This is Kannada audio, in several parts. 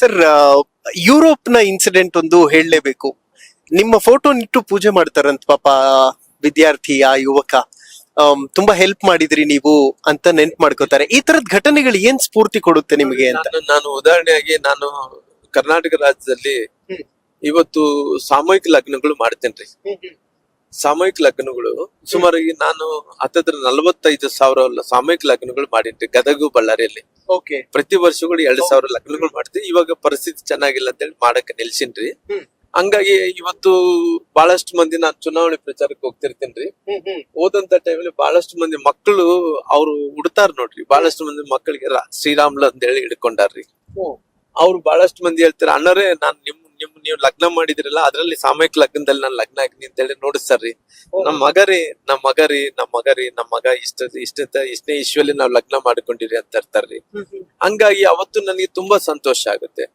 ಸರ್, ಯುರೋಪ್ ನ ಇನ್ಸಿಡೆಂಟ್ ಒಂದು ಹೇಳಲೇಬೇಕು. ನಿಮ್ಮ ಫೋಟೋ ಇಟ್ಟು ಪೂಜೆ ಮಾಡ್ತಾರಂತ ಪಾಪ ವಿದ್ಯಾರ್ಥಿ ಆ ಯುವಕ. ತುಂಬಾ ಹೆಲ್ಪ್ ಮಾಡಿದ್ರಿ ನೀವು ಅಂತ ನೆನ್ಪ್ ಮಾಡ್ಕೋತಾರೆ. ಈ ತರದ ಘಟನೆಗಳು ಏನ್ ಸ್ಫೂರ್ತಿ ಕೊಡುತ್ತೆ ನಿಮಗೆ ಅಂತ? ನಾನು ಉದಾಹರಣೆಯಾಗಿ ನಾನು ಕರ್ನಾಟಕ ರಾಜ್ಯದಲ್ಲಿ ಇವತ್ತು ಸಾಮೂಹಿಕ ಲಗ್ನಗಳು ಮಾಡ್ತೇನ್ರಿ. ಸಾಮೂಹಿಕ ಲಗ್ನಗಳು ಸುಮಾರಾಗಿ ನಾನು ಹತ್ತತ್ರ 45,000 ಸಾಮೂಹಿಕ ಲಗ್ನಗಳು ಮಾಡೀನ್ರಿ ಗದಗು ಬಳ್ಳಾರಿಯಲ್ಲಿ. ಓಕೆ. ಪ್ರತಿ ವರ್ಷಗಳು 2,000 ಲಗ್ನಗಳು ಮಾಡ್ತೀವಿ. ಇವಾಗ ಪರಿಸ್ಥಿತಿ ಚೆನ್ನಾಗಿಲ್ಲ ಅಂತ ಹೇಳಿ ಮಾಡಕ್ಕೆ ನಿಲ್ಸಿನ್ರಿ. ಹಂಗಾಗಿ ಇವತ್ತು ಬಹಳಷ್ಟು ಮಂದಿ ನಾನು ಚುನಾವಣೆ ಪ್ರಚಾರಕ್ಕೆ ಹೋಗ್ತಿರ್ತೇನ್ರಿ. ಹೋದಂತ ಟೈಮಲ್ಲಿ ಬಹಳಷ್ಟು ಮಂದಿ ಮಕ್ಕಳು ಅವ್ರು ಉಡ್ತಾರ ನೋಡ್ರಿ. ಬಹಳಷ್ಟು ಮಂದಿ ಮಕ್ಕಳಿಗೆ ಶ್ರೀರಾಮ್ಲು ಅಂತ ಹೇಳಿ ಹಿಡ್ಕೊಂಡಾರ್ರಿ. ಅವ್ರು ಬಹಳಷ್ಟು ಮಂದಿ ಹೇಳ್ತಾರೆ, ಅಣ್ಣರೇ ನಾನ್ ನೀವು ಲಗ್ನ ಮಾಡಿದ್ರಲ್ಲ ಅದ್ರಲ್ಲಿ ಸಾಮೂಹಿಕ ಲಗ್ನದಲ್ಲಿ ನಾನು ಲಗ್ನ ಆಗಿನಿ ಅಂತ ಹೇಳಿ ನೋಡಿಸ್ತಾರ್ರಿ. ನಮ್ ಮಗ ಇಷ್ಟನೇ ಇಶ್ವಲ್ಲಿ ನಾವ್ ಲಗ್ನ ಮಾಡ್ಕೊಂಡಿರಿ ಅಂತ ಇರ್ತಾರ್ರಿ. ಹಂಗಾಗಿ ಅವತ್ತು ನನಗೆ ತುಂಬಾ ಸಂತೋಷ ಆಗುತ್ತೆ.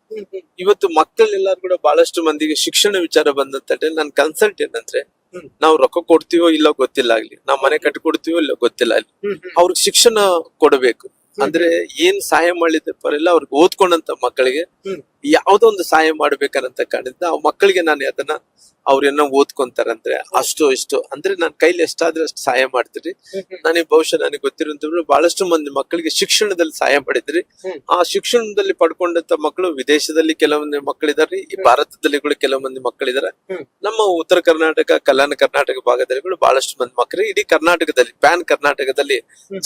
ಇವತ್ತು ಮಕ್ಕಳೆಲ್ಲಾರು ಕೂಡ ಬಹಳಷ್ಟು ಮಂದಿಗೆ ಶಿಕ್ಷಣ ವಿಚಾರ ಬಂದಂತ ನನ್ ಕನ್ಸಲ್ಟ್ ಏನಂದ್ರೆ, ನಾವು ರೊಕ್ಕ ಕೊಡ್ತೀವೋ ಇಲ್ಲೋ ಗೊತ್ತಿಲ್ಲ ಆಗ್ಲಿ, ನಾವ್ ಮನೆ ಕಟ್ಕೊಡ್ತೀವೋ ಇಲ್ಲೋ ಗೊತ್ತಿಲ್ಲ ಆಗ್ಲಿ, ಅವ್ರಿಗೆ ಶಿಕ್ಷಣ ಕೊಡಬೇಕು. ಅಂದ್ರೆ ಏನ್ ಸಹಾಯ ಮಾಡಿದ ಪರಲ್ಲ ಅವ್ರಿಗೆ ಓದ್ಕೊಂಡಂತ ಮಕ್ಕಳಿಗೆ ಯಾವ್ದೋ ಒಂದು ಸಹಾಯ ಮಾಡ್ಬೇಕನ್ನಂತ ಕಾಣಿದ್ದ ಆ ಮಕ್ಕಳಿಗೆ ನಾನು ಅದನ್ನ ಅವ್ರೇನೋ ಓದ್ಕೊಂತಾರಂದ್ರೆ ಅಷ್ಟು ಇಷ್ಟು ಅಂದ್ರೆ ನನ್ ಕೈಲಿ ಎಷ್ಟಾದ್ರೆ ಅಷ್ಟು ಸಹಾಯ ಮಾಡ್ತೀರಿ. ನನಗೆ ಬಹುಶಃ ನನಗೆ ಗೊತ್ತಿರುವಂತವ್ರು ಬಹಳಷ್ಟು ಮಂದಿ ಮಕ್ಕಳಿಗೆ ಶಿಕ್ಷಣದಲ್ಲಿ ಸಹಾಯ ಮಾಡಿದ್ರಿ. ಆ ಶಿಕ್ಷಣದಲ್ಲಿ ಪಡ್ಕೊಂಡಂತ ಮಕ್ಕಳು ವಿದೇಶದಲ್ಲಿ ಕೆಲವೊಂದು ಮಕ್ಕಳಿದಾರೆ, ಈ ಭಾರತದಲ್ಲಿ ಕೂಡ ಕೆಲವು ಮಂದಿ ಮಕ್ಕಳಿದಾರೆ. ನಮ್ಮ ಉತ್ತರ ಕರ್ನಾಟಕ, ಕಲ್ಯಾಣ ಕರ್ನಾಟಕ ಭಾಗದಲ್ಲಿ ಕೂಡ ಬಹಳಷ್ಟು ಮಂದಿ ಮಕ್ಕಳು, ಇಡೀ ಕರ್ನಾಟಕದಲ್ಲಿ ಪ್ಯಾನ್ ಕರ್ನಾಟಕದಲ್ಲಿ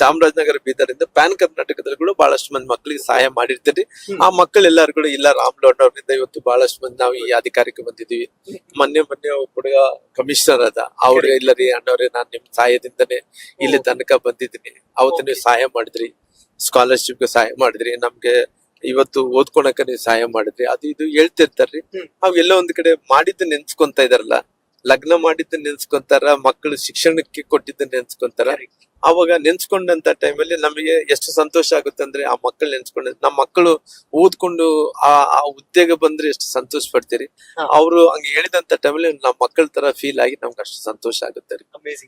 ಚಾಮರಾಜನಗರ ಬೀದರಿಂದ ಪ್ಯಾನ್ ಕರ್ನಾಟಕದಲ್ಲಿ ಕೂಡ ಬಹಳಷ್ಟು ಮಂದಿ ಮಕ್ಕಳಿಗೆ ಸಹಾಯ ಮಾಡಿರ್ತೀರಿ. ಆ ಮಕ್ಕಳೆಲ್ಲರೂ ಕೂಡ ಇಲ್ಲ ರಾಮ್ಲು ಅಣ್ಣವ್ರಿಂದ ಇವತ್ತು ಬಹಳಷ್ಟು ಮಂದಿ ನಾವು ಈ ಅಧಿಕಾರಕ್ಕೆ ಬಂದಿದೀವಿ. ಮೊನ್ನೆ ಹುಡುಗ ಕಮಿಷನರ್ ಅದ, ಅವ್ರು ಇಲ್ಲರಿ ಅಣ್ಣವ್ರೆ ನಾನ್ ನಿಮ್ ಸಹಾಯದಿಂದನೇ ಇಲ್ಲಿ ತನಕ ಬಂದಿದ್ದೀನಿ, ಅವತ್ತು ನೀವು ಸಹಾಯ ಮಾಡಿದ್ರಿ, ಸ್ಕಾಲರ್ಶಿಪ್ ಗೆ ಸಹಾಯ ಮಾಡಿದ್ರಿ, ನಮ್ಗೆ ಇವತ್ತು ಓದ್ಕೊಳಕ ನೀವು ಸಹಾಯ ಮಾಡಿದ್ರಿ, ಅದು ಇದು ಹೇಳ್ತಿರ್ತಾರ್ರಿ. ಅವೆಲ್ಲ ಒಂದ್ ಕಡೆ ಮಾಡಿದ್ದು ನೆನ್ಸ್ಕೊಂತ ಇದಾರಲ್ಲ, ಲಗ್ನ ಮಾಡಿದ್ದು ನೆನ್ಸ್ಕೊಂತಾರ, ಮಕ್ಕಳು ಶಿಕ್ಷಣಕ್ಕೆ ಕೊಟ್ಟಿದ್ದು ನೆನ್ಸ್ಕೊಂತಾರ. ಅವಾಗ ನೆನ್ಸ್ಕೊಂಡಂತ ಟೈಮಲ್ಲಿ ನಮಗೆ ಎಷ್ಟು ಸಂತೋಷ ಆಗುತ್ತೆ ಅಂದ್ರೆ, ಆ ಮಕ್ಕಳು ನೆನ್ಸ್ಕೊಂಡ ನಮ್ಮ ಮಕ್ಕಳು ಓದ್ಕೊಂಡು ಆ ಉದ್ಯೋಗ ಬಂದ್ರೆ ಎಷ್ಟು ಸಂತೋಷ ಪಡ್ತೀರಿ. ಅವ್ರು ಹಂಗ ಹೇಳಿದಂತ ಟೈಮಲ್ಲಿ ನಮ್ಮ ಮಕ್ಕಳ ತರ ಫೀಲ್ ಆಗಿ ನಮ್ಗೆ ಅಷ್ಟು ಸಂತೋಷ ಆಗುತ್ತೆ.